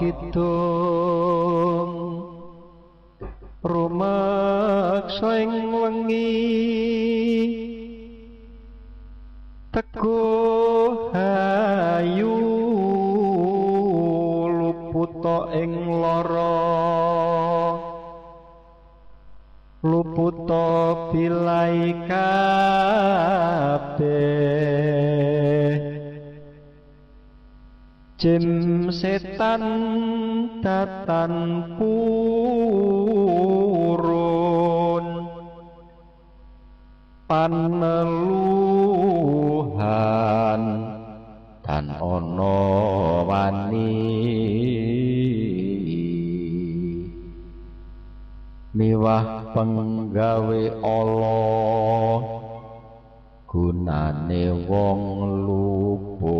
kidung rumeksa ing wengi teguh hayu luputa ing lara luputa bilai kabeh jim setan datan purun paneluhan dan ono wani miwah penggawe Allah gunane wong luput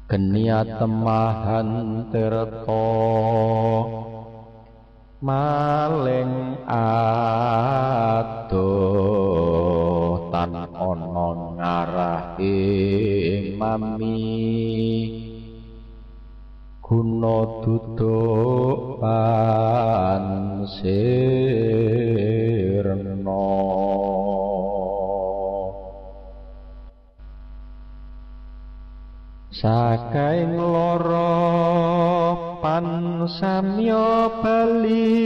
genia temahan tirta maling adoh tan ana ngarah mami guna duduk pansirna saking lara pansamya bali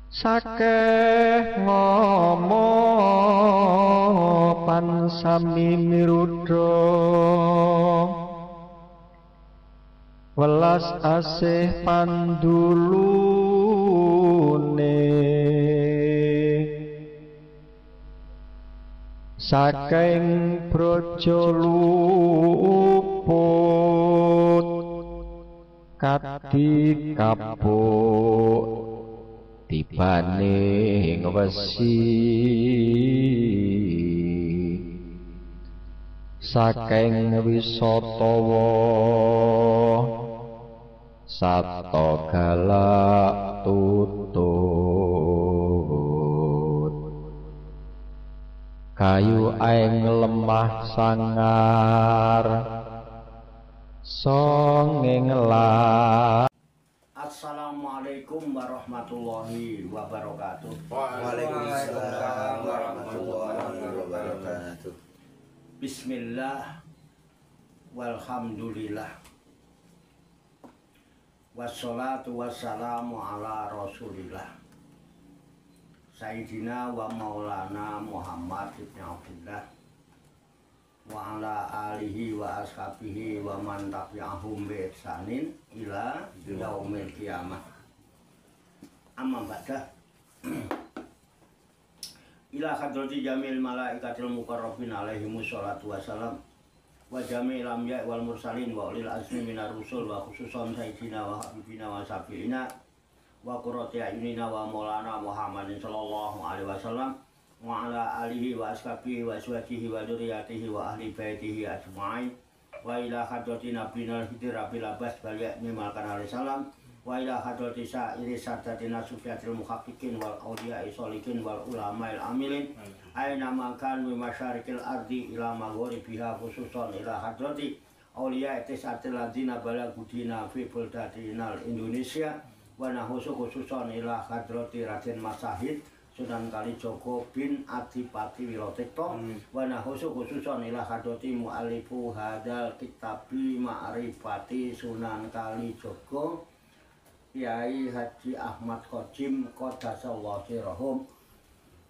sakeh ngomong pansami miruda welas asih pandulune saking brojo luput kadi kapuk tibane wesi saking wisatawa sato galak tutut kayu aing lemah sangar songeng la. Assalamualaikum warahmatullahi wabarakatuh. Waalaikumsalam warahmatullahi wabarakatuh. Bismillah walhamdulillah wassalatu wassalamu ala rasulillah Sayyidina wa maulana Muhammad ibn Abdullah wa ala alihi wa ashabihi wa man tabi'ahum bi ihsanin ila yaumil qiyamah. Amma ba'da. Ila hadrati jamil malaikatil muqarrabin alaihimus salatu wassalam wa jamil anbiya wal mursalin wa ulil azmi minar rusul wa khususan sayyidina wa habibina wa syafi'ina wa qurrati ayunina wa maulana Muhammadin sallallahu alaihi wasallam wa ala alihi wa ashabihi wa azwajihi wa dzurriyyatihi wa ahli baitihi ajma'in wa ila hadrati nabiyina hidir abil abbas baliya mimal kana alaihi salam wa ila hadrati sa'iri sadatina sufiyatil muhaqqiqin wal awliya'i sholihin wal ulama'il amilin aina makan min masyarikil ardi ila maghribiha khususan ila hadrati awliya'i tisatil ladina balagudina fi buldatinal Indonesia wa nahusu khususan ila hadrati Raden Masahid Sunan Kalijogo bin Adipati Wilotekto wa nahusu khususan ila hadrati mu'alifu hadal kitabi ma'rifati Sunan Kalijogo Kiai Haji Ahmad Khodim Qaddasallahu sirrahum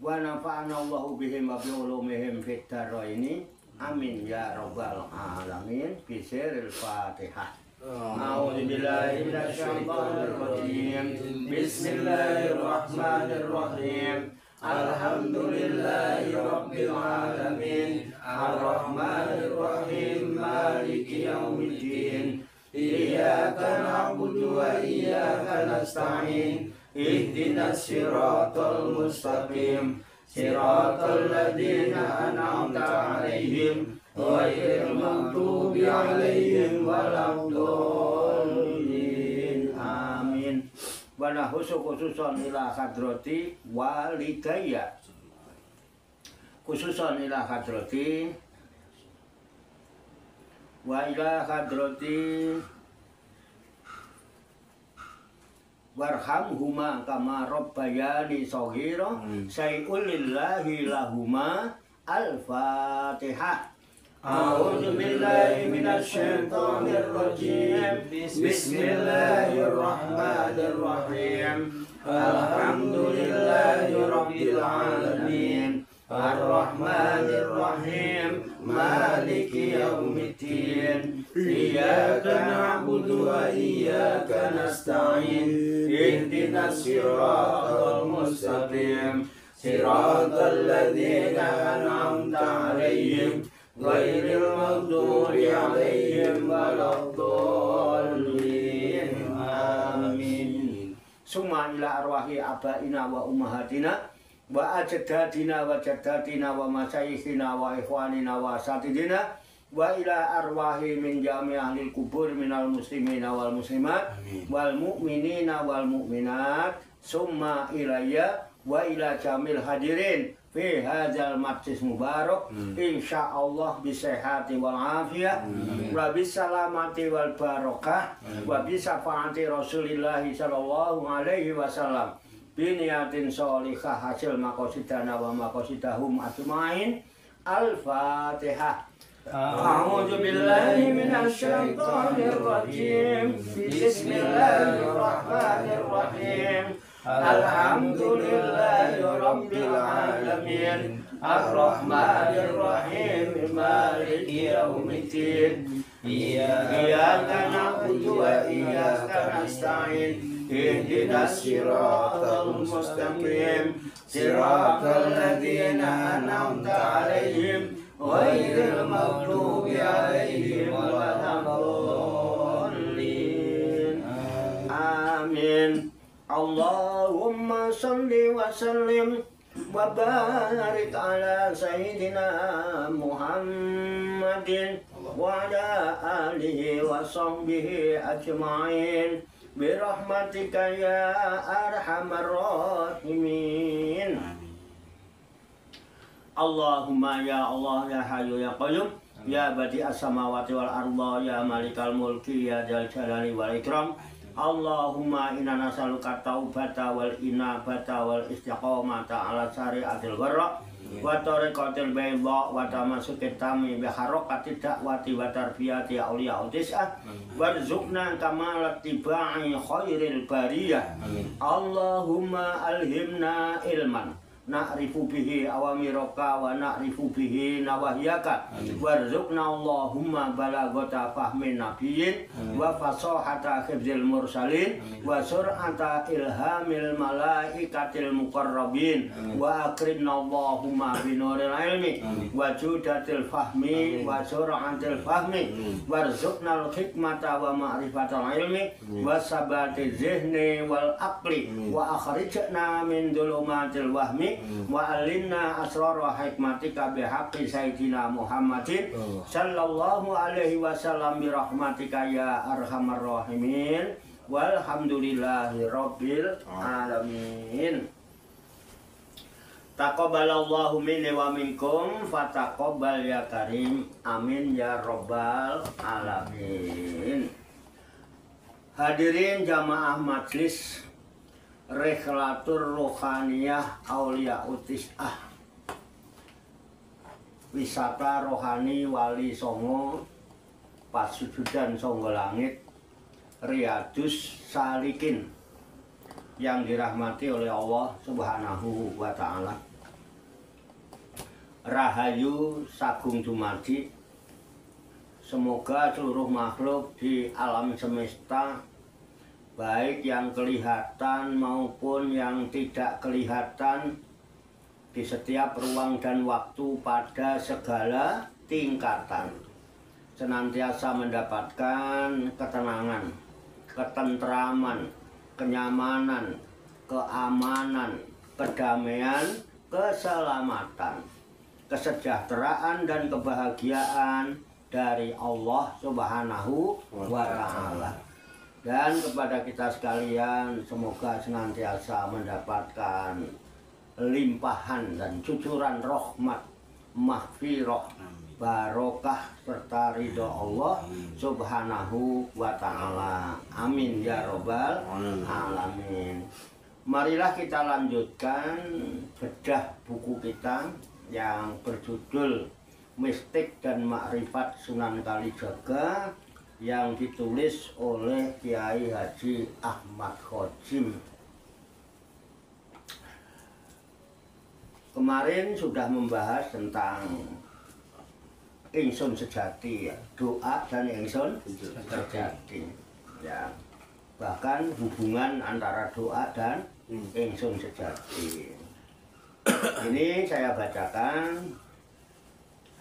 wa nafa'ana Allahu bihim wa bi ulumihim fid dharaini amin ya rabbal alamin bi sirril Fatihah. A'udzu billahi minasyaitonir rajim. Bismillahirrahmanirrahim. Alhamdulillahi rabbil alamin. Arrahmanir rahim. Maliki yaumiddin. Iyyaka na'budu wa iyyaka nasta'in. Ihdinas siratal mustaqim. Siratal ladzina an'amta 'alaihim ghairil maghdubi 'alaihim waladdallin. Amin. Wa nahusu khususan ila hadrati walidayya. Khususan ila hadrati wa ila hadrati warhamhuma kama rabbayani shaghira syai'ul lillahi lahuma al-fatihah. A'udzu billahi minasy syaithanir rajim. Bismillahirrahmanirrahim. Alhamdulillahi rabbil alamin. Ar-Rahmanir-Rahim. Maliki yaumiddin. Iyyaka na'budu wa iyyaka nasta'in. Ihdinas siratal mustaqim. Siratal ladzina an'amta 'alaihim ghairil maghdubi 'alaihim waladdallin. Amin. Summa ila arwahi abaina wa ummahatina wa ajdadina wa jaddatina wa masyayikhina wa ikhwanina wa asatidina wa ila arwahi min jami' ahli kubur minal muslimina wal muslimat wal mu'minina wal mu'minat summa ilayya wa ila jamil hadirin fi hadzal majlis mubarak insyaallah bisehati wal afiyah wa bisalamati wal barakah wa bisafaati Rasulillah sallallahu alaihi wasallam biniyatin sholihah hasil maqasidana wa maqasidahum ajmain. Al-Fatihah. A'udzu billahi minasy syaithanir rajim. Bismillahirrahmanirrahim. Alhamdulillahi rabbil alamin. Ar-Rahmanir-Rahim. Maliki yaumiddin. Iyyaka na'budu wa iyyaka nasta'in. Ihdinas siratal mustaqim. Siratal ladzina an'amta 'alaihim ghairil maghdubi 'alaihim waladdallin. Amin. Allahumma shalli wa sallim wa barik ala sayyidina Muhammadin wa ala alihi wa sahbihi ajma'in birahmatika ya arhamar rahimin. Allahumma ya Allah ya Hayyu ya Qayyum ya badi'as samawati wal arda ya malikal mulki ya dzal jalali wal ikram. Allahumma inna nas'aluka taubata wal inabata wal istiqamata ala syari'atil gharra wa tariqatil bayda wa tamasukit tami bi harakati da'wati wa tarbiyati auliya tis'ah warzuqna kamalat tibai khairil bariyah. Allahumma alhimna ilman na'rifu bihi awamiraka wa na'rifu bihi nawahyaka warzuqna Allahumma balagata fahmin nabiyyin wa fasahata khibzil mursalin wa sur'ata ilhamil malaikatil muqarrabin wa akrimna Allahumma binuril ilmi wa judatil fahmi wa sur'atil fahmi warzuqna al-hikmata wa ma'rifatal ilmi wa sabati zihni wal aqli wa akhrijna min dhulumatil wahmi wa alimna asrara hikmatika bihaqqi sayyidina Muhammadin sallallahu alaihi wasallam bi rahmatika ya arhamar rahimin walhamdulillahi rabbil alamin. Taqabbalallahu minni wa minkum fataqabbal ya karim amin ya rabbal alamin. Hadirin jamaah majlis Rikhlatur Rohaniyah Aulia Tis'ah, wisata rohani Wali Songo Pasujudan Songgo Langit Riyadus Salikin yang dirahmati oleh Allah Subhanahu wa Ta'ala. Rahayu Sagung Dumadi. Semoga seluruh makhluk di alam semesta, baik yang kelihatan maupun yang tidak kelihatan, di setiap ruang dan waktu pada segala tingkatan, senantiasa mendapatkan ketenangan, ketentraman, kenyamanan, keamanan, kedamaian, keselamatan, kesejahteraan dan kebahagiaan dari Allah Subhanahu wa Ta'ala. Dan kepada kita sekalian, semoga senantiasa mendapatkan limpahan dan cucuran rahmat, maghfirah, barokah serta ridho Allah Subhanahu wa ta'ala. Amin ya robbal alamin. Marilah kita lanjutkan bedah buku kita yang berjudul Mistik dan Makrifat Sunan Kalijaga yang ditulis oleh Kiai Haji Ahmad Khodim. Kemarin sudah membahas tentang ingsun sejati, ya, doa dan ingsun sejati, ya, bahkan hubungan antara doa dan ingsun sejati. Ini saya bacakan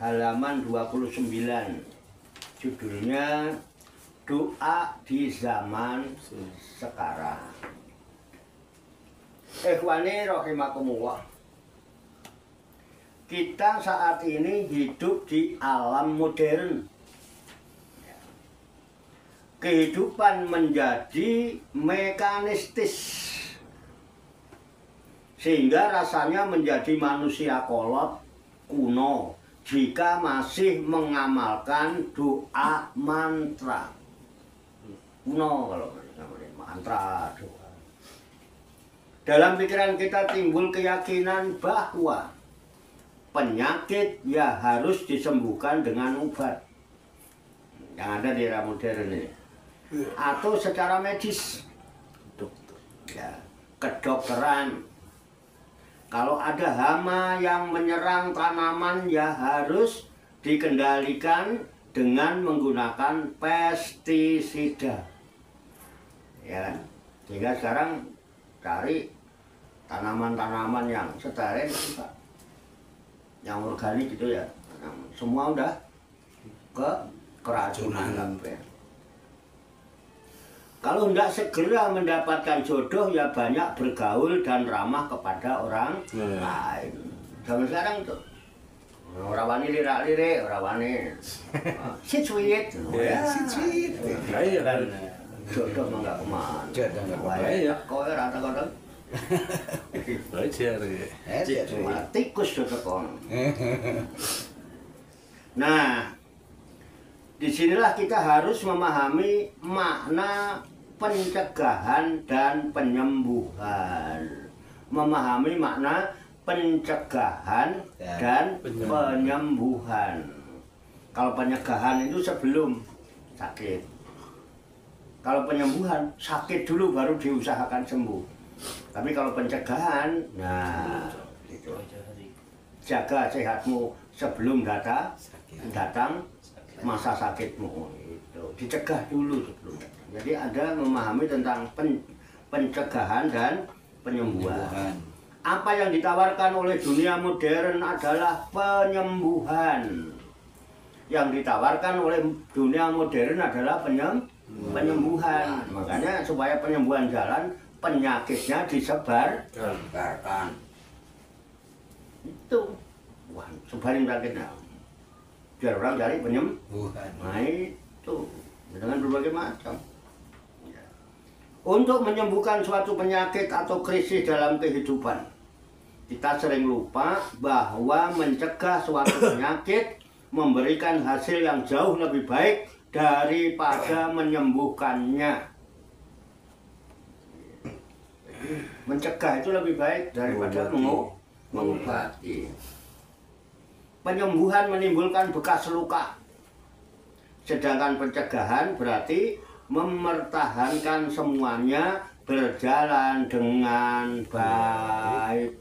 halaman 29, judulnya Doa di Zaman Sekarang. Ikhwani rahimakumullah. Kita saat ini hidup di alam modern. Kehidupan menjadi mekanistis, sehingga rasanya menjadi manusia kolot kuno jika masih mengamalkan doa mantra. Kuno kalau mantra doa. Dalam pikiran kita timbul keyakinan bahwa penyakit ya harus disembuhkan dengan obat yang ada di era modern ini, atau secara medis, ya, kedokteran. Kalau ada hama yang menyerang tanaman ya harus dikendalikan dengan menggunakan pestisida, ya kan? Sehingga sekarang cari tanaman-tanaman yang steril, yang organik gitu ya, semua udah keracunan. Kalau hendak segera mendapatkan jodoh ya banyak bergaul dan ramah kepada orang lain. Zaman sekarang tuh orang wani lirak-lirik, orang wani sit-sweet, sit-sweet. Iya kan. Jodoh mah nggak kemana. Jodoh nggak kemana ya. Kau rata-rata belajar ya. cuma tikus jodoh kono. Nah, disinilah kita harus memahami makna pencegahan dan penyembuhan. Memahami makna pencegahan dan penyembuhan. Kalau pencegahan itu sebelum sakit. Kalau penyembuhan, sakit dulu baru diusahakan sembuh. Tapi kalau pencegahan, nah, itu. Jaga sehatmu sebelum datang masa sakitmu, itu dicegah dulu sebelum. Jadi ada memahami tentang pencegahan dan penyembuhan. Apa yang ditawarkan oleh dunia modern adalah penyembuhan. Yang ditawarkan oleh dunia modern adalah penyembuhan. Makanya supaya penyembuhan jalan, penyakitnya disebarkan. Itu, wah, sebarin penyakitnya. Biar orang cari penyembuhan. Nah itu dengan berbagai macam. Untuk menyembuhkan suatu penyakit atau krisis dalam kehidupan, kita sering lupa bahwa mencegah suatu penyakit memberikan hasil yang jauh lebih baik daripada menyembuhkannya. Mencegah itu lebih baik daripada mengobati. Penyembuhan menimbulkan bekas luka, sedangkan pencegahan berarti mempertahankan semuanya berjalan dengan baik.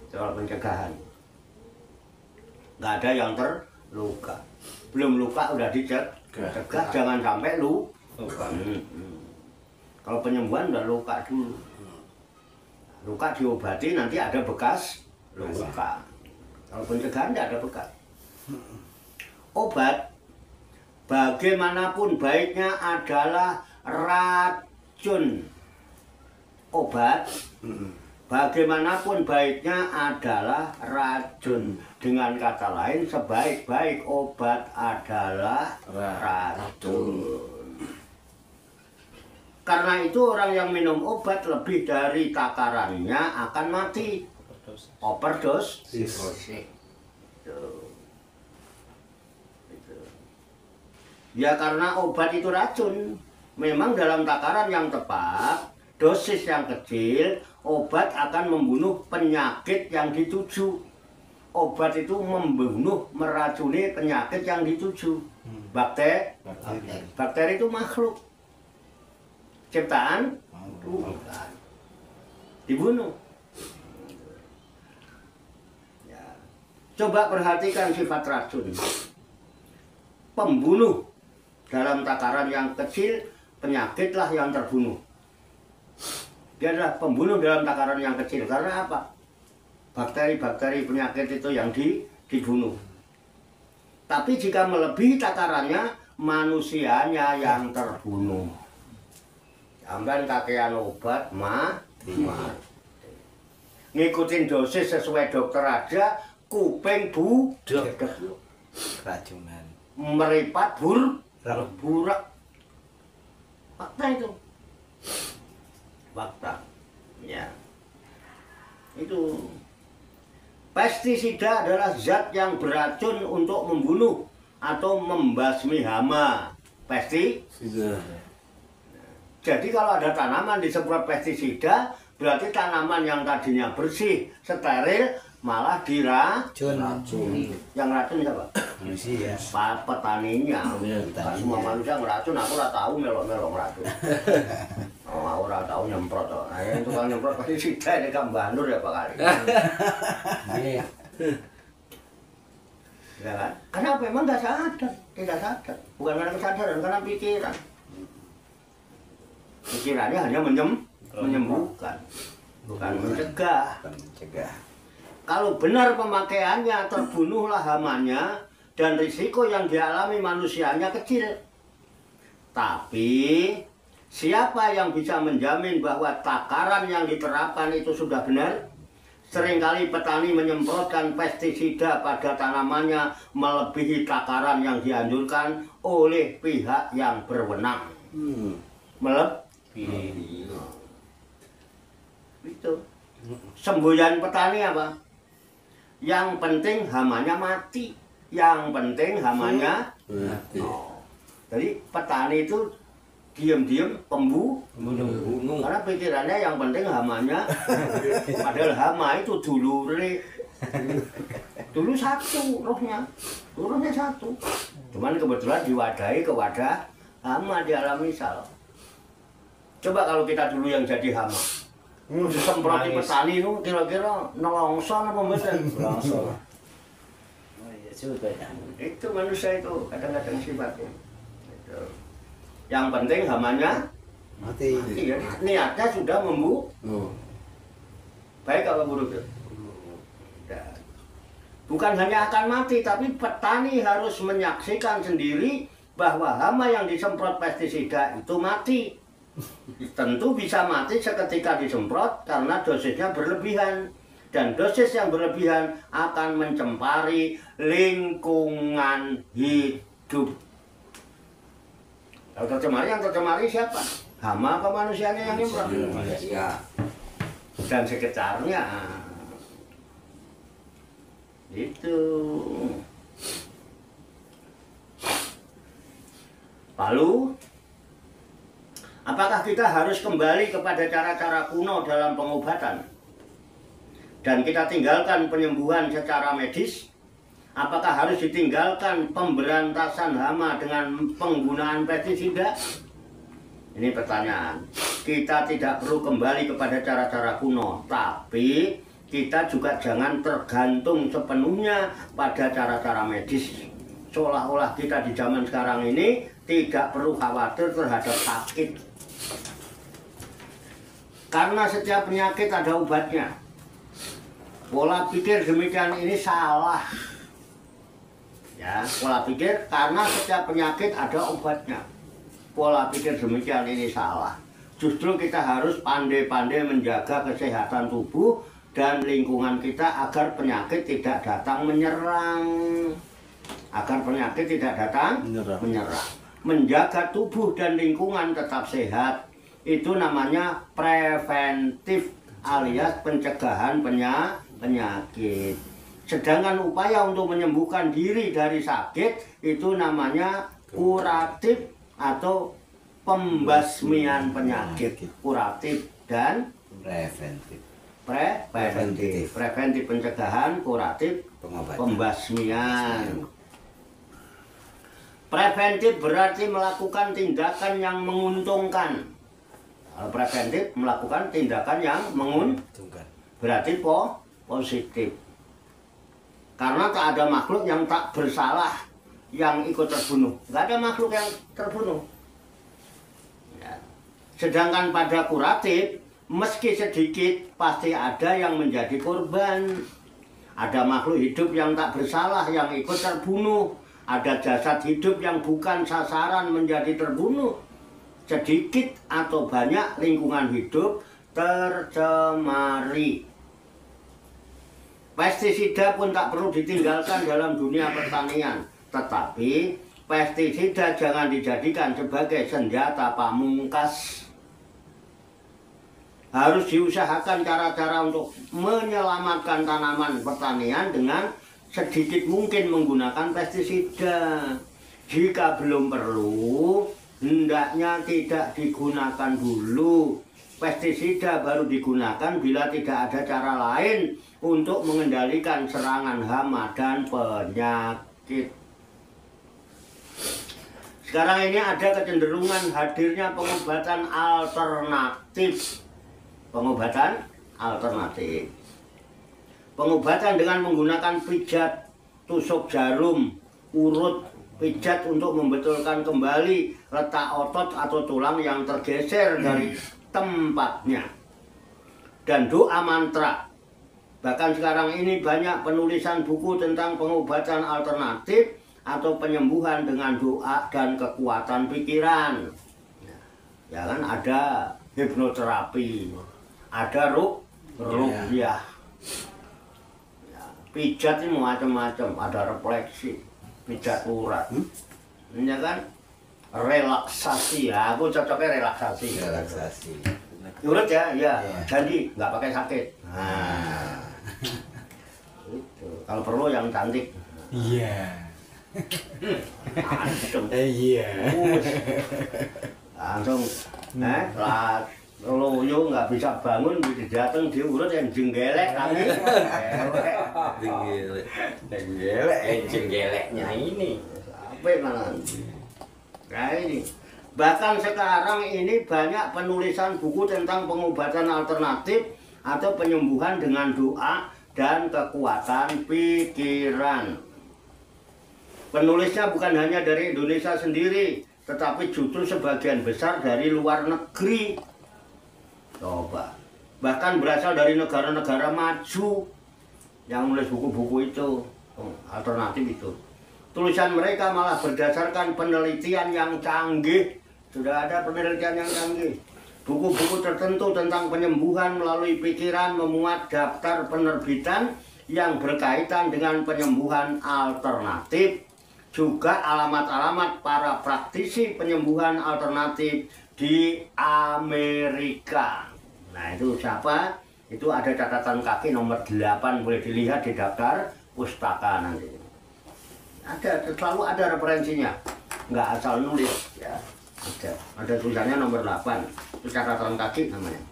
Soal pencegahan, nggak ada yang terluka. Belum luka udah dicegah, jangan sampai luka. Kalau penyembuhan udah luka dulu. Luka diobati, nanti ada bekas luka. Kalau pencegahan tidak ada bekas. Obat bagaimanapun baiknya adalah racun. Obat bagaimanapun baiknya adalah racun. Dengan kata lain, sebaik-baik obat adalah racun. Karena itu orang yang minum obat lebih dari takarannya akan mati. Overdose. Ya karena obat itu racun. Memang dalam takaran yang tepat, dosis yang kecil, obat akan membunuh penyakit yang dituju. Obat itu membunuh, meracuni penyakit yang dituju. Bakteri itu makhluk ciptaan Tuhan, dibunuh. Ya. Coba perhatikan sifat racun. Pembunuh dalam takaran yang kecil, penyakitlah yang terbunuh. Dia adalah pembunuh dalam takaran yang kecil. Karena apa? Bakteri-bakteri penyakit itu yang dibunuh. Tapi jika melebihi takarannya, manusianya yang terbunuh. Sampai kakean obat mati. Ngikutin dosis sesuai dokter aja, kuping budek. Keracunan. Meripat burak. Fakta itu. Fakta. Ya. Itu. Pestisida adalah zat yang beracun untuk membunuh atau membasmi hama. Pestisida. Jadi kalau ada tanaman disemprot pestisida, berarti tanaman yang tadinya bersih, steril, malah diracun. Yang racun siapa? Manusia. Petaninya. Semua manusia ngeracun, aku ora tahu melok-melok ngeracun. Oh, ora tahu nyemprot. Nah, yang tukang nyemprot pestisida ini kan bandur ya Pak kali. Ya kan? Karena memang nggak sadar, tidak sadar. Bukan karena kesadaran, karena pikiran. Pikirannya hanya menyembuhkan, bukan mencegah. Kalau benar pemakaiannya, terbunuhlah hamanya dan risiko yang dialami manusianya kecil. Tapi siapa yang bisa menjamin bahwa takaran yang diterapkan itu sudah benar? Seringkali petani menyemprotkan pestisida pada tanamannya melebihi takaran yang dianjurkan oleh pihak yang berwenang. Melebihi. Itu. Semboyan petani apa? Yang penting hamanya mati. Yang penting hamanya mati. Oh. Jadi petani itu diam-diam pembunuh. Karena pikirannya yang penting hamanya. Padahal hama itu dulu satu rohnya satu. Cuman kebetulan diwadahi ke wadah hama dialami salah. Coba kalau kita dulu yang jadi hama, disemproti petani itu kira-kira nolongson apa mboten? Nolongson. Oh iya juga ya. Itu manusia itu kadang-kadang sifatnya. Itu. Yang penting hamanya mati. Iya, niatnya sudah membunuh. Baik apa buruk? Bukan hanya akan mati, tapi petani harus menyaksikan sendiri bahwa hama yang disemprot pestisida itu mati. Tentu bisa mati seketika disemprot karena dosisnya berlebihan. Dan dosis yang berlebihan akan mencemari lingkungan hidup. Kalau yang tercemari siapa? Hama apa manusianya yang nyemprot? Manusia. Dan sekitarnya. Itu. Lalu, apakah kita harus kembali kepada cara-cara kuno dalam pengobatan? Dan kita tinggalkan penyembuhan secara medis? Apakah harus ditinggalkan pemberantasan hama dengan penggunaan pestisida? Ini pertanyaan. Kita tidak perlu kembali kepada cara-cara kuno, tapi kita juga jangan tergantung sepenuhnya pada cara-cara medis. Seolah-olah kita di zaman sekarang ini tidak perlu khawatir terhadap sakit. Karena setiap penyakit ada obatnya. Pola pikir demikian ini salah. Ya, pola pikir karena setiap penyakit ada obatnya. Pola pikir demikian ini salah. Justru kita harus pandai-pandai menjaga kesehatan tubuh dan lingkungan kita agar penyakit tidak datang menyerang. Agar penyakit tidak datang menyerang. Menjaga tubuh dan lingkungan tetap sehat itu namanya preventif alias pencegahan penyakit. Sedangkan upaya untuk menyembuhkan diri dari sakit itu namanya kuratif atau pembasmian penyakit, kuratif dan Preventif. preventif pencegahan, kuratif pembasmian. Preventif berarti melakukan tindakan yang menguntungkan. Kalau preventif melakukan tindakan yang menguntungkan, berarti positif. Karena tak ada makhluk yang tak bersalah yang ikut terbunuh. Nggak ada makhluk yang terbunuh. Ya. Sedangkan pada kuratif, meski sedikit, pasti ada yang menjadi korban. Ada makhluk hidup yang tak bersalah yang ikut terbunuh. Ada jasad hidup yang bukan sasaran menjadi terbunuh. Sedikit atau banyak lingkungan hidup tercemari. Pestisida pun tak perlu ditinggalkan dalam dunia pertanian. Tetapi pestisida jangan dijadikan sebagai senjata pamungkas. Harus diusahakan cara-cara untuk menyelamatkan tanaman pertanian dengan sedikit mungkin menggunakan pestisida. Jika belum perlu, hendaknya tidak digunakan dulu. Pestisida baru digunakan bila tidak ada cara lain untuk mengendalikan serangan hama dan penyakit. Sekarang ini ada kecenderungan hadirnya pengobatan alternatif. Pengobatan dengan menggunakan pijat, tusuk jarum, urut, pijat untuk membetulkan kembali letak otot atau tulang yang tergeser dari tempatnya. Dan doa mantra. Bahkan sekarang ini banyak penulisan buku tentang pengobatan alternatif atau penyembuhan dengan doa dan kekuatan pikiran. Ya kan, ada hipnoterapi, ada ruqyah. Ya, pijat ini macam-macam, ada refleksi, pijat urat. Ya kan, relaksasi. Ya, aku cocoknya relaksasi. Urut ya, jadi nggak pakai sakit. Nah. Itu. Kalau perlu yang cantik. Iya. Langsung, loyo nggak bisa bangun, datang diurut yang jenggelek kami. Jenggeleknya ini. Sampai mana? Nah ini. Bahkan sekarang ini banyak penulisan buku tentang pengobatan alternatif atau penyembuhan dengan doa dan kekuatan pikiran. Penulisnya bukan hanya dari Indonesia sendiri, tetapi justru sebagian besar dari luar negeri. Coba. Bahkan berasal dari negara-negara maju yang menulis buku-buku itu, alternatif itu. Tulisan mereka malah berdasarkan penelitian yang canggih. Sudah ada penelitian yang canggih. Buku-buku tertentu tentang penyembuhan melalui pikiran memuat daftar penerbitan yang berkaitan dengan penyembuhan alternatif. Juga alamat-alamat para praktisi penyembuhan alternatif di Amerika. Nah itu siapa? Itu ada catatan kaki nomor 8, boleh dilihat di daftar pustaka nanti. Selalu ada referensinya, nggak asal nulis ya. Ada tulisannya nomor 8, itu catatan kaki namanya.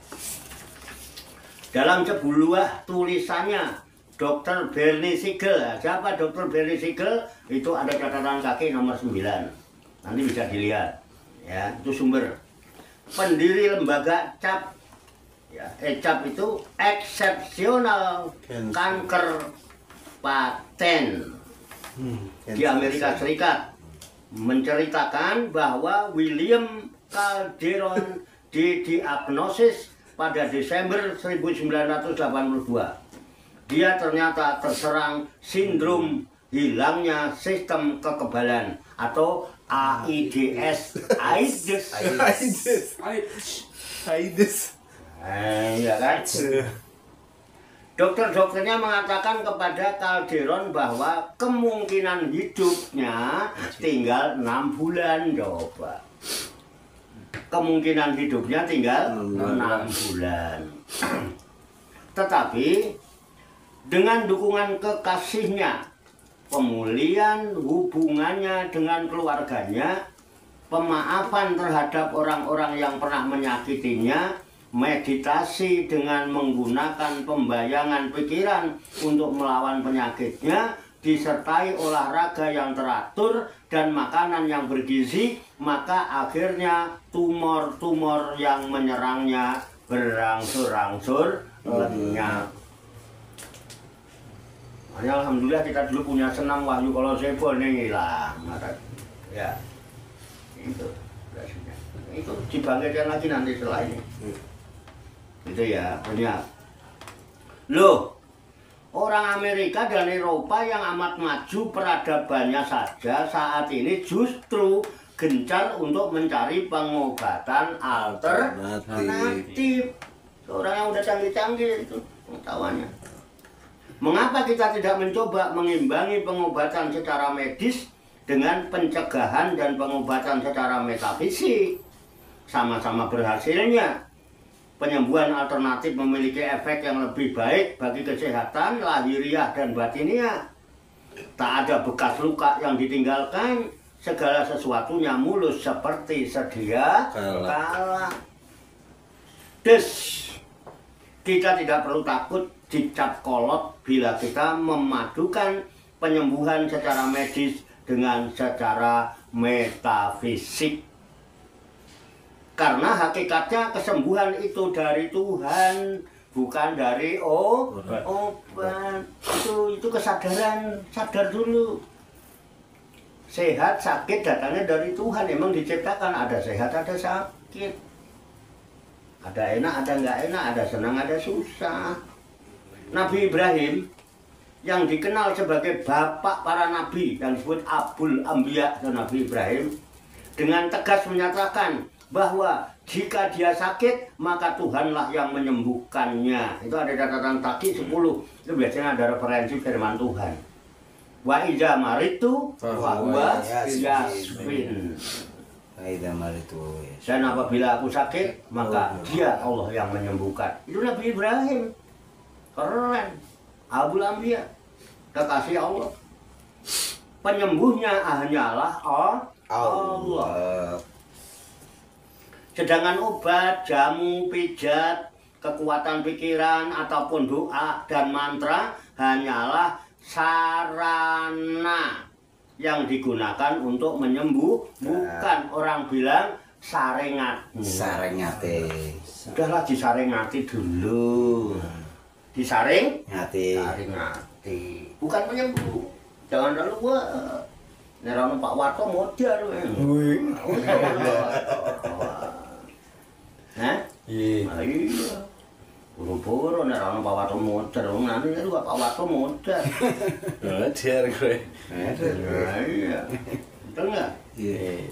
Dalam sebuah tulisannya Dr. Bernie Siegel, siapa Dr. Bernie Siegel? Itu ada catatan kaki nomor 9, nanti bisa dilihat ya, itu sumber. Pendiri lembaga CAP ya, CAP itu Exceptional Cancer Patent di Amerika Serikat, menceritakan bahwa William Calderon didiagnosis pada Desember 1982. Dia ternyata terserang sindrom hilangnya sistem kekebalan atau AIDS. Ya kan? Dokter-dokternya mengatakan kepada Calderon bahwa kemungkinan hidupnya tinggal 6 bulan, coba. Kemungkinan hidupnya tinggal 6 bulan. Tetapi dengan dukungan kekasihnya pemulihan hubungannya dengan keluarganya, pemaafan terhadap orang-orang yang pernah menyakitinya, meditasi dengan menggunakan pembayangan pikiran untuk melawan penyakitnya, disertai olahraga yang teratur dan makanan yang bergizi, maka akhirnya tumor-tumor yang menyerangnya berangsur-angsur lenyap. Alhamdulillah kita dulu punya senam wahyu kalau sebo ini hilang. Ya, itu biasanya. Itu dibangkitkan lagi nanti setelah ini. Itu ya, banyak. Loh, orang Amerika dan Eropa yang amat maju peradabannya saja saat ini justru gencar untuk mencari pengobatan alternatif. Orang yang udah canggih-canggih itu pengetahuannya. Mengapa kita tidak mencoba mengimbangi pengobatan secara medis dengan pencegahan dan pengobatan secara metafisik? Sama-sama berhasilnya. Penyembuhan alternatif memiliki efek yang lebih baik bagi kesehatan lahiriah dan batiniah. Tak ada bekas luka yang ditinggalkan, segala sesuatunya mulus seperti sedia kala. Kita tidak perlu takut dicap kolot bila kita memadukan penyembuhan secara medis dengan secara metafisik. Karena hakikatnya kesembuhan itu dari Tuhan, bukan dari obat. Itu kesadaran, sadar dulu. Sehat, sakit datangnya dari Tuhan. Emang diciptakan ada sehat, ada sakit. Ada enak, ada nggak enak, ada senang, ada susah. Nabi Ibrahim yang dikenal sebagai bapak para nabi yang disebut Abul Anbiya dan Nabi Ibrahim dengan tegas menyatakan bahwa jika dia sakit maka Tuhanlah yang menyembuhkannya. Itu ada catatan Taki 10. Itu biasanya ada referensi firman Tuhan. Wa iza maritu wa huwa yasfin. Dan apabila aku sakit maka dia Allah yang menyembuhkan. Itu Nabi Ibrahim. Keren. Abul Anbiya, kekasih Allah. Penyembuhnya hanyalah Allah. Sedangkan obat, jamu, pijat, kekuatan pikiran ataupun doa dan mantra hanyalah sarana yang digunakan untuk menyembuhkan. Orang bilang sarengate. Udahlah disarengati dulu. Disaring hati, bukan penyembuh. Jangan lalu nerano Pak Warto modal. Iya. Buru-buru nerano Pak Warto modal. Nanti itu Pak Warto modal. Ajar gue. Iya. Betul nggak? Iya.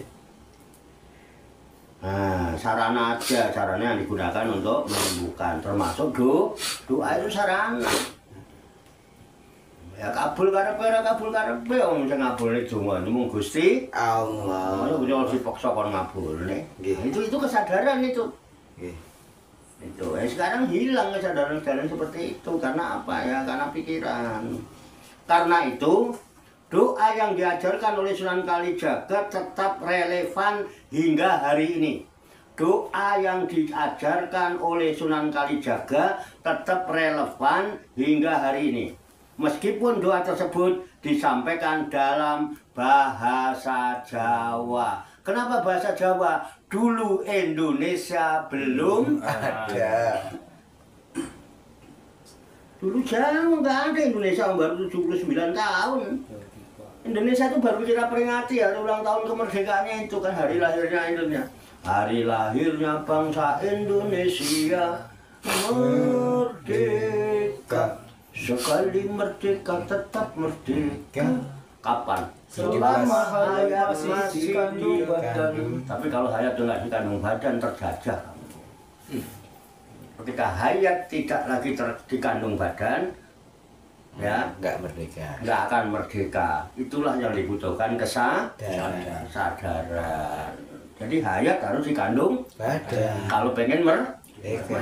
Nah, sarana aja, sarana yang digunakan untuk menyembuhkan, termasuk doa itu sarana. Ya kabul karepe, wong sing ngabulne donga mung Gusti Allah. Ora usah dipaksa kon ngabulne. Itu kesadaran itu. Nggih. Itu. Sekarang hilang kesadaran-kesadaran seperti itu karena apa ya? Karena pikiran. Karena itu doa yang diajarkan oleh Sunan Kalijaga tetap relevan hingga hari ini. Doa yang diajarkan oleh Sunan Kalijaga tetap relevan hingga hari ini. Meskipun doa tersebut disampaikan dalam bahasa Jawa. Kenapa bahasa Jawa? Dulu Indonesia belum ada. Dulu jauh nggak ada Indonesia, baru 79 tahun. Indonesia itu baru kita peringati hari ulang tahun kemerdekaannya itu kan hari lahirnya Indonesia. Hari lahirnya bangsa Indonesia merdeka. Sekali merdeka tetap merdeka. Kapan? Selama hayat masih dikandung badan. Tapi kalau hayat tidak dikandung badan terjajah. Ketika hayat tidak lagi dikandung badan, ya nggak merdeka, nggak akan merdeka. Itulah yang dibutuhkan kesadaran. Jadi hayat harus dikandung badan kalau pengen merdeka.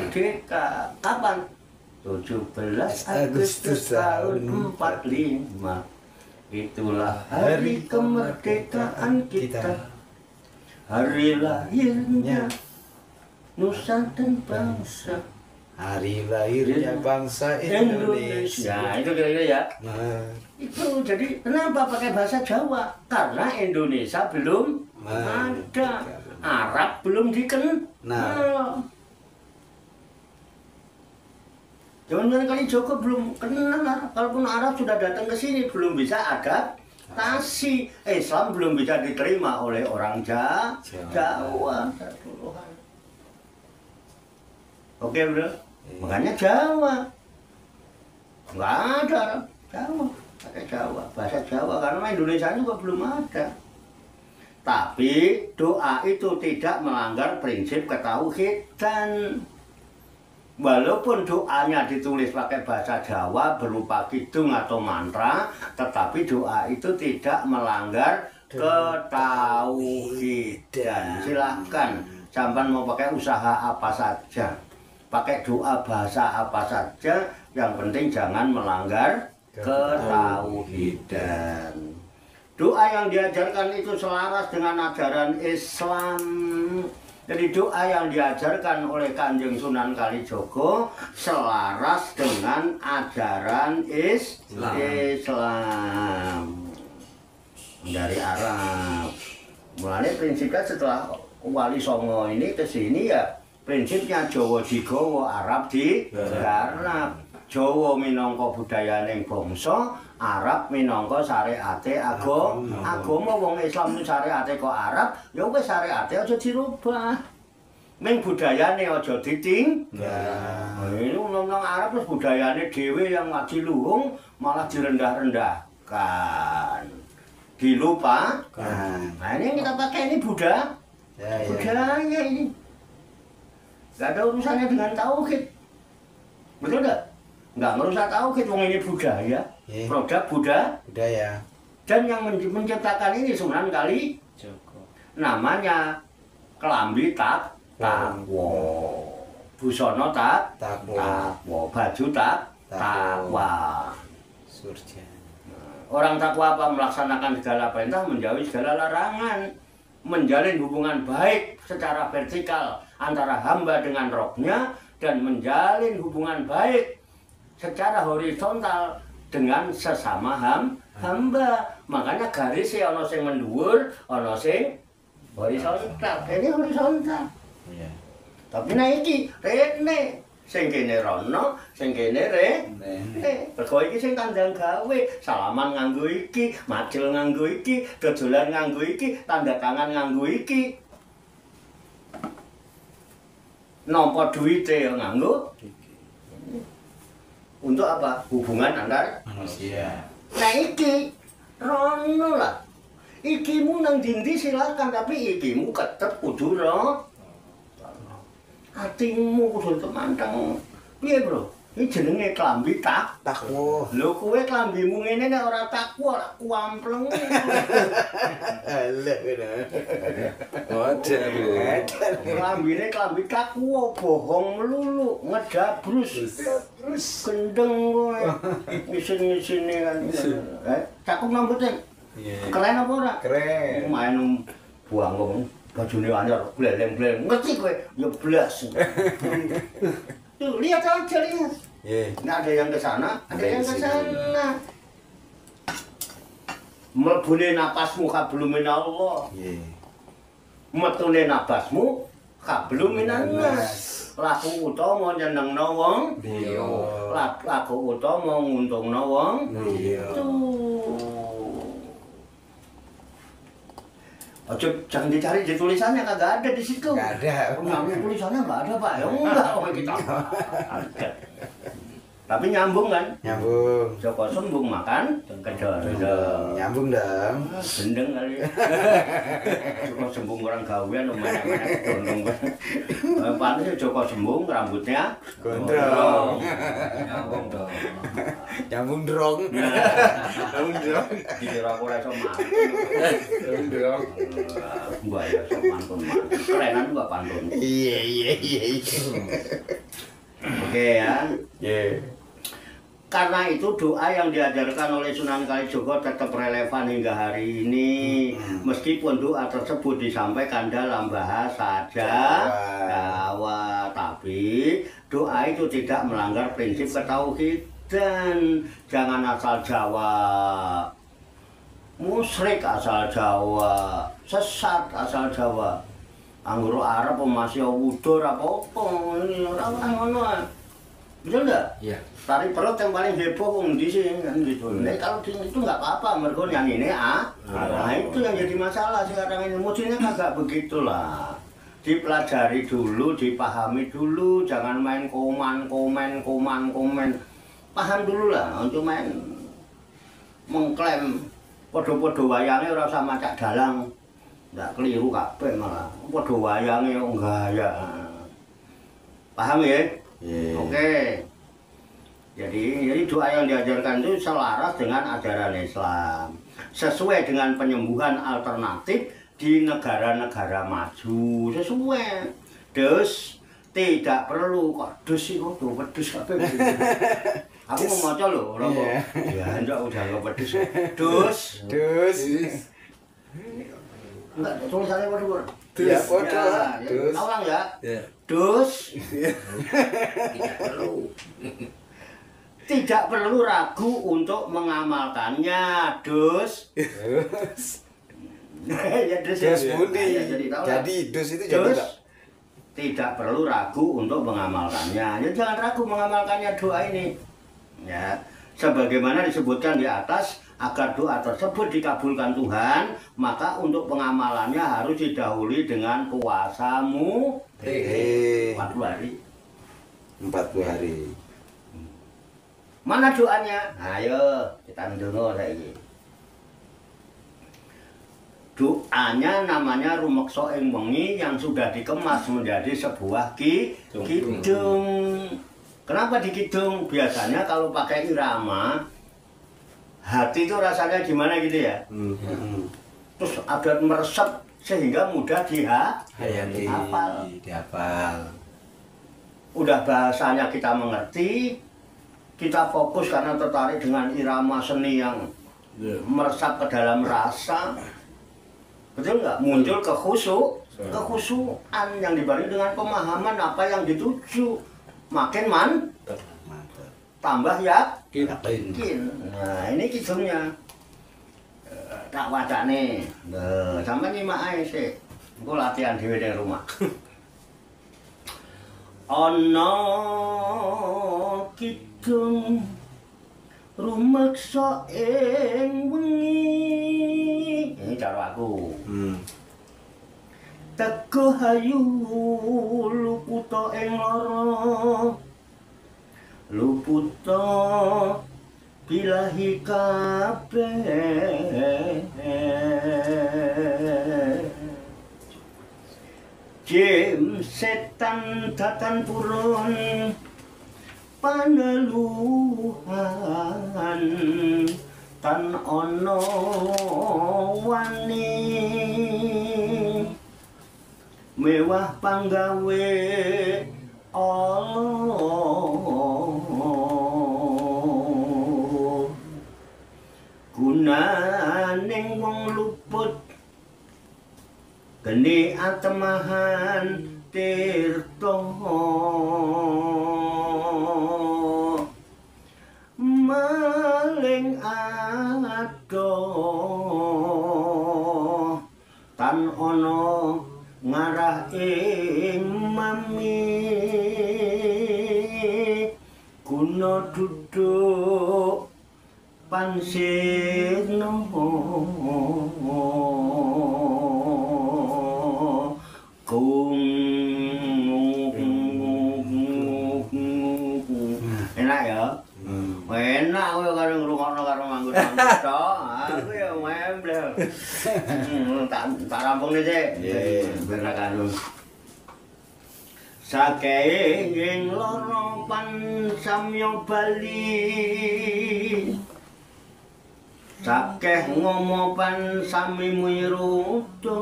Kapan? 17 Agustus tahun 45. Itulah hari kemerdekaan kita, hari lahirnya nusa dan bangsa. Hari lahirnya bangsa Indonesia. Nah, itu kira-kira ya. Nah, Itu jadi kenapa pakai bahasa Jawa? Karena Indonesia belum ada, Arab belum dikenal. Jangan kali Joko belum kenal Arab. Kalaupun Arab sudah datang ke sini belum bisa adaptasi. Islam belum bisa diterima oleh orang Jawa. Oke bro, makanya Jawa. Nggak ada Arab, Jawa. Pakai Jawa, bahasa Jawa, karena Indonesia juga belum ada. Tapi doa itu tidak melanggar prinsip ketauhidan. Walaupun doanya ditulis pakai bahasa Jawa berupa kidung atau mantra, tetapi doa itu tidak melanggar ketauhidan. Silahkan, sampai mau pakai usaha apa saja, pakai doa bahasa apa saja, yang penting jangan melanggar ketauhidan. Doa yang diajarkan itu selaras dengan ajaran Islam. Jadi doa yang diajarkan oleh Kanjeng Sunan Kalijogo selaras dengan ajaran Islam dari Arab. Mulanya prinsipnya setelah Wali Songo ini ke sini ya prinsipnya Jawa digawa, Arab digarap. Jawa minangka budayaning bangsa, Arab minangka syariate agama. Wong Islam itu syariate kok Arab, ya wis syariate aja dirubah. Ming budayane aja ditinggal. Ini undang-undang Arab terus budayane dhewe yang diluhung malah direndah-rendahkan. Dilupakan. Nah, ini yang kita pakai ini budaya ini. Gak ada urusannya dengan tauhid. Betul gak? Nggak merusak tauhid, wong ini budaya, produk budaya. Dan yang menciptakan ini Sunan Kalijogo. Namanya kelambi takwa, busana takwa, baju takwa. surga. Orang takwa apa? Melaksanakan segala perintah, menjauhi segala larangan, menjalin hubungan baik secara vertikal antara hamba dengan rohnya, dan menjalin hubungan baik secara horizontal dengan sesama hamba. Makanya garisnya ono sing mendhuwur, ono sing horizontal. Ini horizontal. Iya. Tapi nek iki rene, sing kene rono, sing kene rene. Mergo iki sing kandhang gawe, salaman nganggo iki, macul nganggo iki, dodolan nganggo iki, tanda tangan nganggo iki. Nampa duwite ya nganggo. Untuk apa? Hubungan antar Manusia. Nah iki rono lah. Ikimu nang dindi silakan, tapi ikimu ketep kudu ro. Atimu kudu kemanteng. Piye, Bro? Iki jenenge klambi Takwa. Lho kowe klambimu ngene nek ora takwa, ora kuampleng. Alah bener. Waduh. Klambine klambi takwa, bohong melulu, ngedabrus. Terus gendeng kowe. Ngisin-ngisine kan. Cakep rambutnya. Keren apa ora? Keren. Main buang bajune anyar, bleleng-bleleng. Ngerti kowe? Ya blas. Tuh, lihat aja lihat. Nggak ada yang ke sana, ada yang ke sana. Mlebune napasmu kablum minallah. Metune napasmu kablum minannas. Laku utama nyenengno wong liya. Laku utama nguntungno wong liya. Ojo, jangan dicari di tulisannya, kagak ada di situ. Nggak ada. Tulisannya nggak ada, Pak. Ya enggak, oh kita. Ada. Tapi nyambung kan? Nyambung. Joko sembung makan kedondong. Nyambung dong. Gendeng kali. Joko sembung orang gawean mana-mana kedondong. Pantes Joko sembung rambutnya gondrong. Nyambung dong. Nyambung drong. Nyambung drong. Dikira aku ora iso mantun. Nyambung drong. Mbak ya iso mantun. Kerenan Mbak pantun. Iya. Oke ya. Karena itu doa yang diajarkan oleh Sunan Kalijogo tetap relevan hingga hari ini. Meskipun doa tersebut disampaikan dalam bahasa Jawa, tapi doa itu tidak melanggar prinsip ketauhidan. Jangan asal Jawa, musyrik asal Jawa, sesat asal Jawa. Anggur Arab masih wudur apa-apa, ini orang ngono. Betul enggak? Iya. Tari perut yang paling heboh wong di sini kan gitu. Nah, kalau itu nggak apa-apa, mergo yang ini nah itu yang jadi masalah sekarang ini. Mestinya kagak begitulah. Dipelajari dulu, dipahami dulu, jangan main komen. Paham dulu lah, untuk main mengklaim podo-podo wayange ora usah macak dalang. Nggak keliru kabeh malah. Podo wayange enggak ya. Paham ya? Iya. Oke. Jadi doa yang diajarkan itu selaras dengan ajaran Islam, sesuai dengan penyembuhan alternatif di negara-negara maju, sesuai. Dus tidak perlu kok dus itu tuh pedus kabeh. Aku mau maca lho, ora kok. Ya ndak udah enggak pedus. Dus. Enggak, tulisannya waduh. Ya, waduh. Dus. Awang ya. Iya. Dus. Tidak perlu ragu untuk mengamalkannya, dus. Ya dus. Jadi dus itu jadi Dus. Tidak perlu ragu untuk mengamalkannya. Ya jangan ragu mengamalkannya doa ini. Ya, sebagaimana disebutkan di atas, agar doa tersebut dikabulkan Tuhan, maka untuk pengamalannya harus didahului dengan puasamu 40 hari. 40 hari. Mana doanya? Ayo kita ndonga saiki. Doanya namanya rumeksa ing wengi yang sudah dikemas menjadi sebuah kidung. Kenapa dikidung? Biasanya kalau pakai irama, hati itu rasanya gimana gitu ya? Terus ada meresap sehingga mudah dihafal. Udah bahasanya kita mengerti, kita fokus karena tertarik dengan irama seni yang meresap ke dalam rasa. Betul nggak? Muncul kekhusyuan yang dibanding dengan pemahaman apa yang dituju. Makin tambah yakin. Nah, ini kidungnya. Tak wacane. Sampai nyimak ae sih. Engko latihan dhewe ning rumah. Ana kidung rumeksa ing wengi. Ini cara aku. Teko hayu luputa ing lara. Luputa bilahi kabeh. Jem setan datan purun paneluhan tan ono wani mewah panggawe Allah gunaning wong luput geni atemahan tirta maling ado tan ono ngarah ing mami guna duduk pansirno enak ya? Enak kowe karo ngrungokno karo manggut-manggut tok. Aku ya membleh. Tak rampungne sik. Bener karo. Saking loro pan samya bali. Sakeh ngomopan sami mirudo.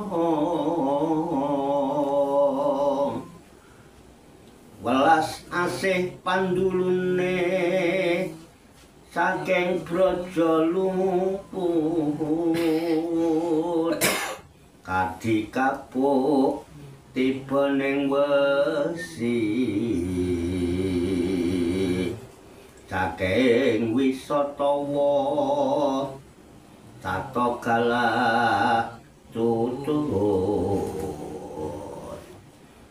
Welas asih pandulune saking braja lumpur kadi kapuk tiba ning wesi saking wisatawa tata gala tutut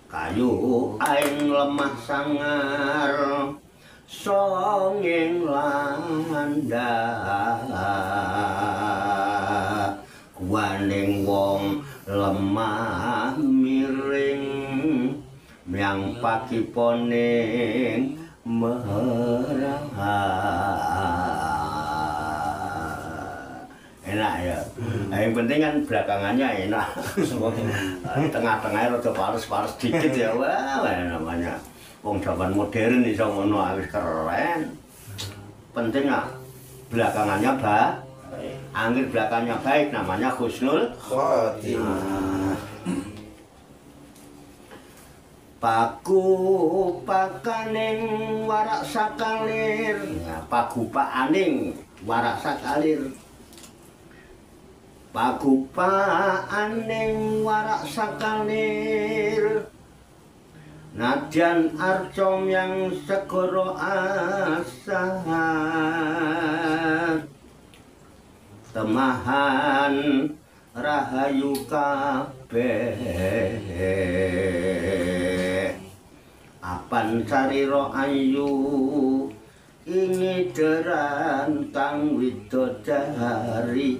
kayu aing lemah sangar songeng landa waning wong lemah miring miang pakiponing merah enak ya. Yang penting kan belakangannya enak. Tengah-tengahnya rada pales-pales dikit ya. Wah, namanya wong zaman modern iso ngono wis keren. Penting ah belakangannya baik. Angger belakangnya baik namanya husnul khotimah. Paku pakaning warak sakalir. Pagupaaning warak sakalir. Pagupaaning warak sakalir. Nadyan arcom yang segoro asa temahan rahayu kabeh apan cariro ayu ini derantang widodari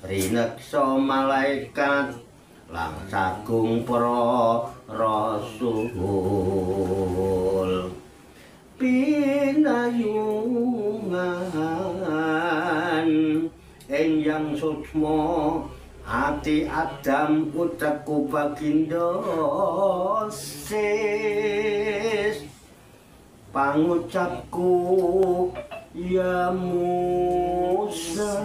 rinekso malaikat lang sagung para rasul pinayungan yang suksma ati Adam ucapku bagindo sis pangucapku ya Musa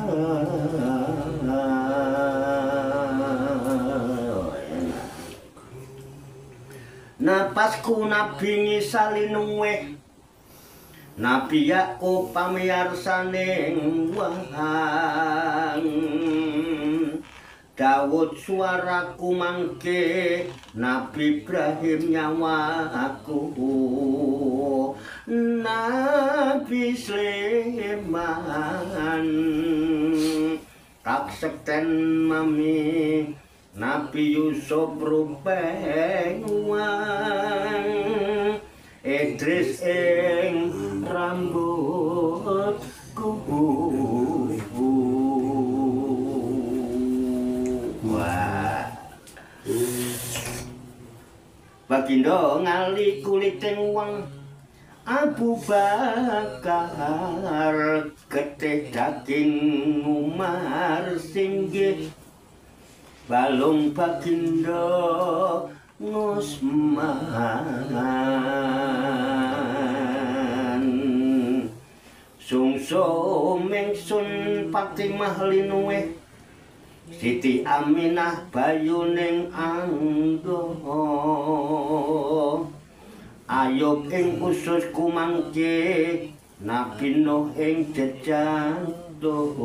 napasku Nabi ngisalinwe Nabi Yakub pamiyarsaning wahang Daud suaraku mangke Nabi Ibrahim nyawaku Nabi Sulaiman kaksekten mami Nabi Yusuf rupeng wang Idris ing rambutku wah bagindo ngali kuliting wong Abu Bakar getih daging Umar singgih balung bagindo Usman sungsum ingsun Fatimah linuwe Siti Aminah bayuning anggo Ayub ing ususku mangke Nabi Nuh ing jejantung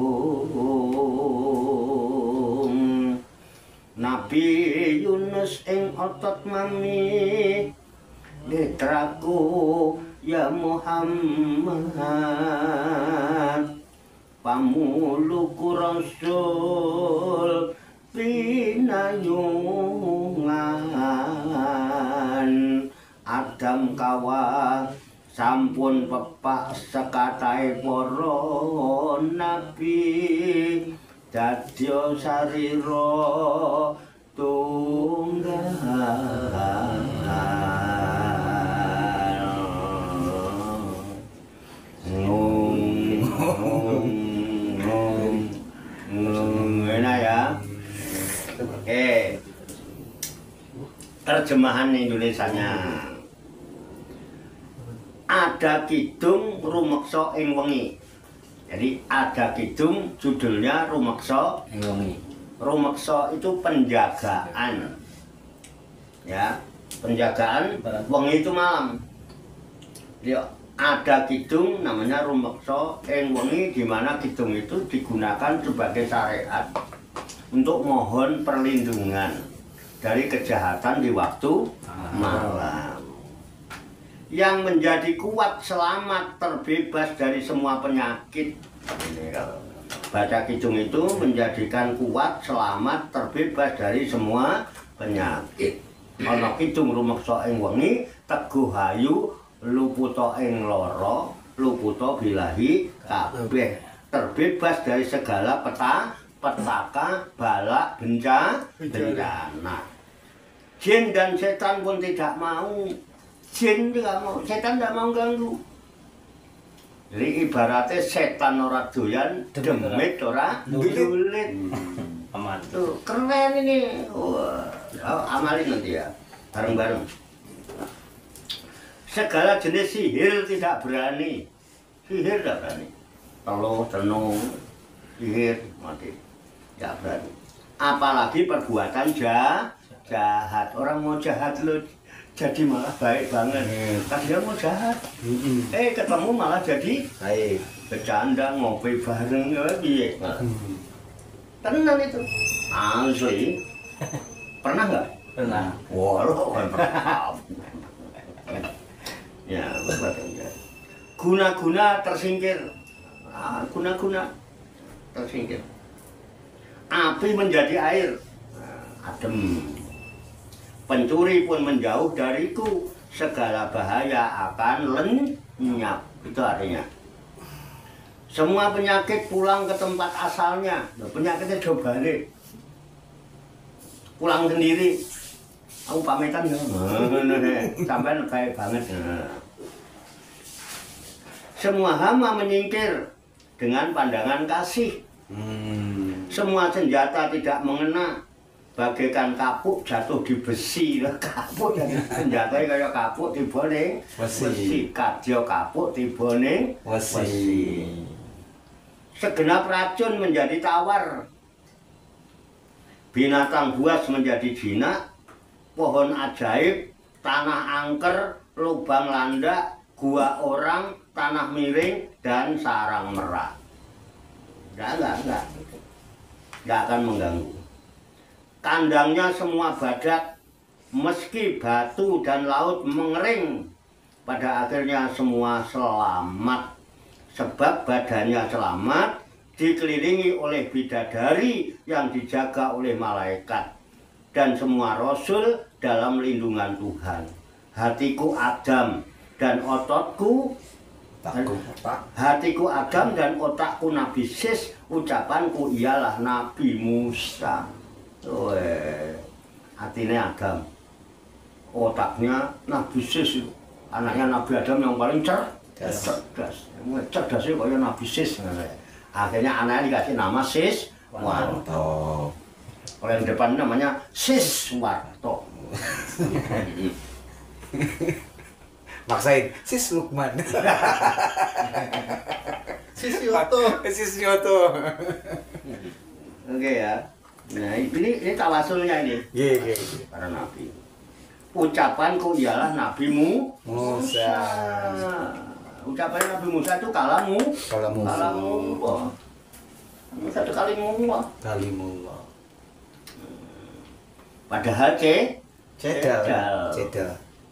Nabi Yunus ing otot mami netraku ya Muhammad pamuluku Rasul pinayungan Adam kawa sampun pepak sekatahe para nabi dadya sarira tunggal enak ya. Terjemahan Indonesianya ada kidung rumeksa ing wengi. Jadi ada kidung judulnya rumeksa ing wengi. Rumeksa itu penjagaan. Ya, penjagaan wengi itu malam. Dia ada kidung namanya rumeksa ing wengi, di mana kidung itu digunakan sebagai syariat untuk mohon perlindungan dari kejahatan di waktu malam. Yang menjadi kuat, selamat, terbebas dari semua penyakit. Ini kalau baca kidung itu menjadikan kuat, selamat, terbebas dari semua penyakit. Ana kidung rumeksa ing wengi, teguh ayu, luputa ing lara, luputa bilahi kabeh, terbebas dari segala petaka, balak, bencana. Jin dan setan pun tidak mau. Jin tidak mau, setan tidak mau ganggu. Jadi ibaratnya setan ora doyan, demit ora dulit. Aman. Tuh, keren ini. Wah, amalin nanti ya, bareng-bareng. Segala jenis sihir tidak berani. Sihir tidak berani. Teluh, tenung, sihir, mati. Tidak berani. Apalagi perbuatan jahat. Orang mau jahat loh, jadi malah baik banget. Tadinya mau jahat. Ketemu malah jadi Baik. bercanda, ngopi bareng, piye. Tenan itu. Asli. Pernah nggak? Pernah. Walau pernah. Ya, berbagai. Guna-guna tersingkir. Guna-guna tersingkir. Api menjadi air. Adem. Pencuri pun menjauh dariku. Segala bahaya akan lenyap. Itu artinya. Semua penyakit pulang ke tempat asalnya. Penyakitnya coba balik. Pulang sendiri. Aku pamitan ya. Sampai baik banget. Semua hama menyingkir dengan pandangan kasih. Semua senjata tidak mengena, bagaikan kapuk jatuh di besi. Kapuk jadi senjatanya kayak kapuk tiba ning besi. Kadya kapuk tiba ning besi. Segenap racun menjadi tawar. Binatang buas menjadi jinak. Pohon ajaib, tanah angker, lubang landak, gua orang, tanah miring, dan sarang merak. Enggak akan mengganggu. Kandangnya semua badak, meski batu dan laut mengering, pada akhirnya semua selamat. Sebab badannya selamat, dikelilingi oleh bidadari yang dijaga oleh malaikat. Dan semua rasul dalam lindungan Tuhan. Hatiku Adam dan ototku, hatiku Adam dan otakku Nabi Sis, ucapanku ialah Nabi Musa. Hatinya Adam, otaknya Nabi Sis, anaknya Nabi Adam yang paling cerdas. Cerdasnya kayak Nabi Sis. Akhirnya anaknya dikasih nama Siswanto. Kalau yang depan namanya Siswanto. Maksain Sis Lukman. Sisyoto. Oke ya. Nah ini tawasulnya ini. Iya. Para nabi. Ucapanku ialah Nabi Musa. Ucapan Nabi Musa itu kalamu. Wah. Satu kalimullah. Padahal cedal.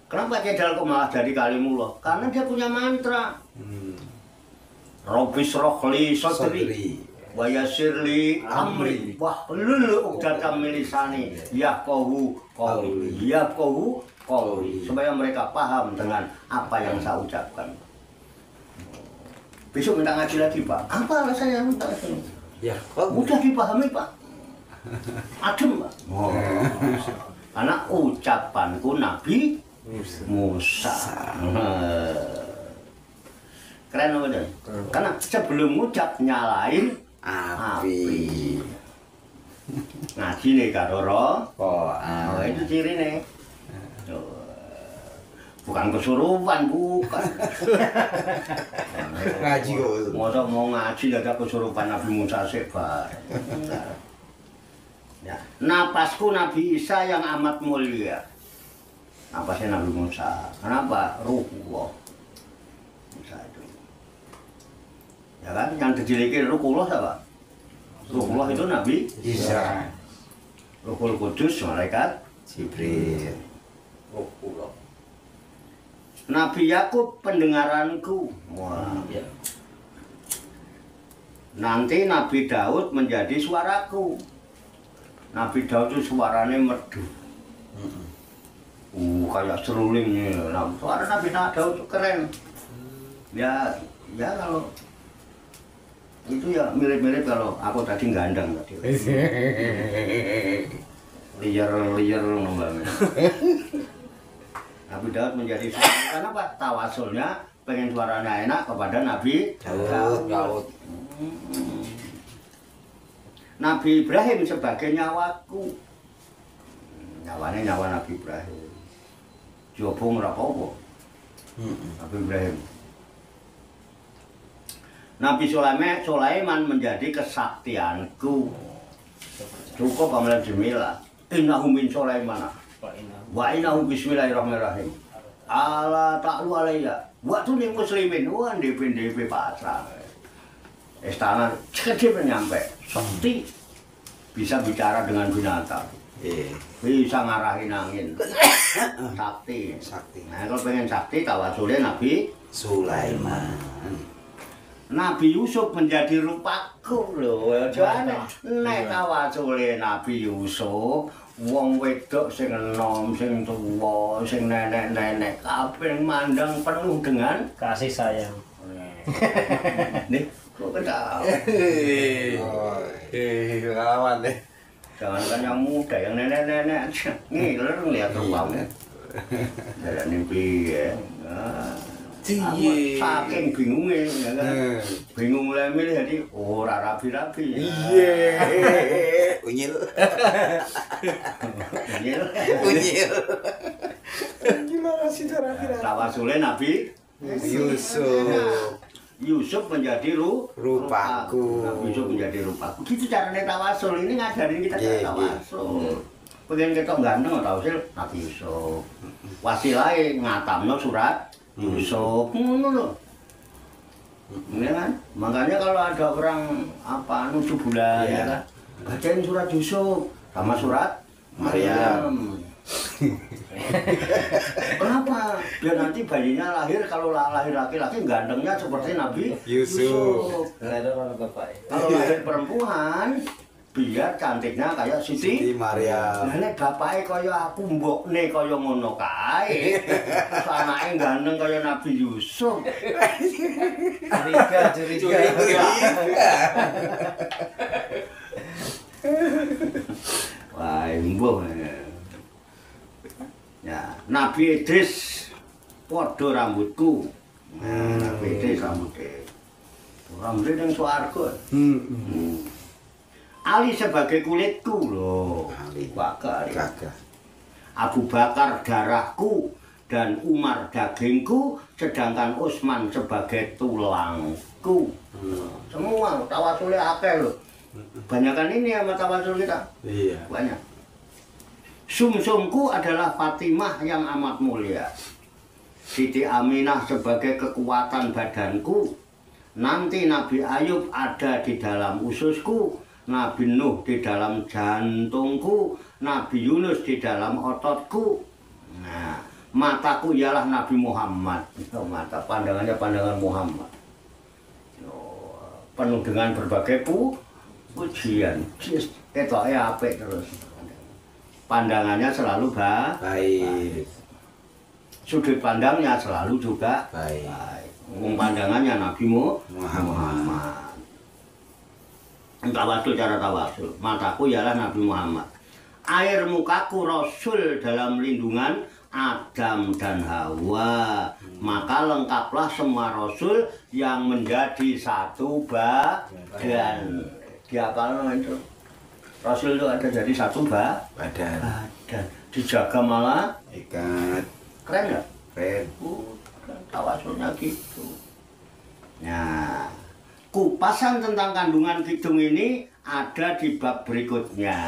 Kenapa cedal kok malah jadi kalimullah? Karena dia punya mantra. Robbis rohli sodri wa yassirli amri wahlul 'uqdatam min lisani yafqahu qawli, supaya mereka paham dengan apa yang saya ucapkan. Besok minta ngaji lagi, Pak. Apa rasanya minta ngaji? Ya, mudah dipahami, Pak. Adem, Pak. Karena ucapanku Nabi Musa. Keren apa deh? Karena sebelum ngucap nyalain api. Ngaji nih Karoro. Itu ciri nih. Bukan kesurupan, bukan. Ngaji kok. Masa mau ngaji ada kesurupan Nabi Musa sebar. Ya, napasku Nabi Isa yang amat mulia. Napasnya Nabi Musa. Kenapa? Ruhullah. Bisa itu. Ya kan, yang dijilikin Ruhullah siapa? Ruhullah itu Nabi Isa. Ruhul Kudus, malaikat Jibril. Ruhullah. Nabi Yakub pendengaranku. Wah. Ya. Nanti Nabi Daud menjadi suaraku. Nabi Daud itu suaranya merdu. Kayak seruling nih. Nah, suara Nabi Daud itu keren. Ya kalau itu ya mirip-mirip kalau aku tadi gandang tadi. Liar nombangnya. Nabi Daud menjadi suara karena apa? Tawasulnya pengen suaranya enak kepada Nabi Daud. Nabi Ibrahim sebagai nyawaku. Nyawanya nyawa Nabi Ibrahim. Jobong ora apa-apa. Nabi Ibrahim. Nabi Sulaiman menjadi kesaktianku. Cukup amalan jemilah. Innahu min Sulaiman. Wa innahu bismillahirrahmanirrahim. Ala ta'lu alayya. Waktu nih muslimin, wah DP pasang. Istana kecil nyampe. Sakti bisa bicara dengan binatang. Bisa ngarahin angin. Sakti. Nah, kalau pengen sakti tawasulnya Nabi Sulaiman. Nabi Yusuf menjadi rupaku lho. Jane nek tawasule Nabi Yusuf wong wedok sing enom, sing tuwa, sing nenek-nenek kabeh mandang penuh dengan kasih sayang. Nih, kok kenal. Lawan deh. Jangankan yang muda, yang nenek-nenek ngiler ngeliat rupamu. Jalan piye. Saking bingungnya, ya kan? Bingung mulai milih jadi ora rapi-rapi. Iya. Unyil. Unyil. Gimana sih cara rapi-rapi? Tawasulnya Nabi Yusuf menjadi rupaku. Nabi Yusuf menjadi rupaku. Gitu caranya tawasul. Ini ngajarin kita cara tawasul. Pengen kita ganteng tawasul Nabi Yusuf. Wasilai ngatamno surat Yusuf, ngono lho. Ya kan? Makanya kalau ada orang apa nuju bulan ya kan, bacain surat Yusuf sama surat Maryam. Kenapa? Biar nanti bayinya lahir, kalau lahir laki-laki gantengnya seperti Nabi Yusuf. Kalau lahir perempuan, biar cantiknya kayak Siti Maryam. Nah, nek bapake kaya aku, mbokne kaya ngono kae. Anake ganteng kaya Nabi Yusuf. Curiga. Wah, mbuh. Ya, Nabi Idris padha rambutku. Nabi Idris rambutnya. Rambutnya yang swarga. Ali sebagai kulitku loh. Bakar. Abu Bakar darahku dan Umar dagingku, sedangkan Utsman sebagai tulangku. Semua tawasulnya akeh loh. Banyakan ini sama tawasul kita. Iya. Banyak. Sumsumku adalah Fatimah yang amat mulia. Siti Aminah sebagai kekuatan badanku. Nanti Nabi Ayub ada di dalam ususku. Nabi Nuh di dalam jantungku, Nabi Yunus di dalam ototku. Nah, mataku ialah Nabi Muhammad. Mata pandangannya pandangan Muhammad. Penuh dengan berbagai pujian. Ketoknya apik terus. Pandangannya selalu baik. Sudut pandangnya selalu juga baik. Pandangannya Nabi Muhammad. Tawasul, cara tawasul. Mataku ialah Nabi Muhammad. Air mukaku Rasul dalam lindungan Adam dan Hawa. Maka lengkaplah semua Rasul yang menjadi satu badan. Dihafal itu. Rasul itu ada jadi satu badan. Dijaga malah ikat. Keren nggak? Keren. Tawasulnya gitu. Nah, kupasan tentang kandungan kidung ini ada di bab berikutnya.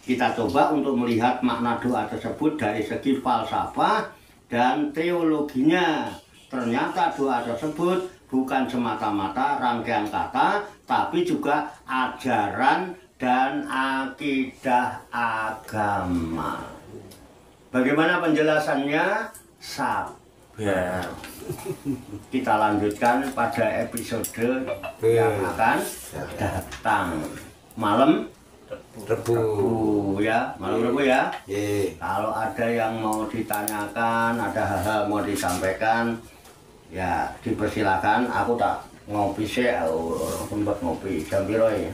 Kita coba untuk melihat makna doa tersebut dari segi falsafah dan teologinya. ternyata doa tersebut bukan semata-mata rangkaian kata, tapi juga ajaran dan akidah agama. Bagaimana penjelasannya? Sabar. Kita lanjutkan pada episode yang akan datang. Malam Rebu. ya, malam Rebu ya. Kalau ada yang mau ditanyakan, ada hal-hal mau disampaikan, ya dipersilakan. Aku tak ngopi sih, sempat ngopi. Jam piro ya?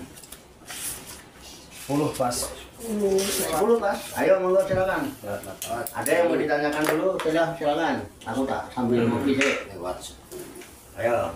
10 pas. 10 pas. Ayo monggo silakan. Ada yang mau ditanyakan dulu? Silakan. Aku tak sambil ngopi sih. Ayo.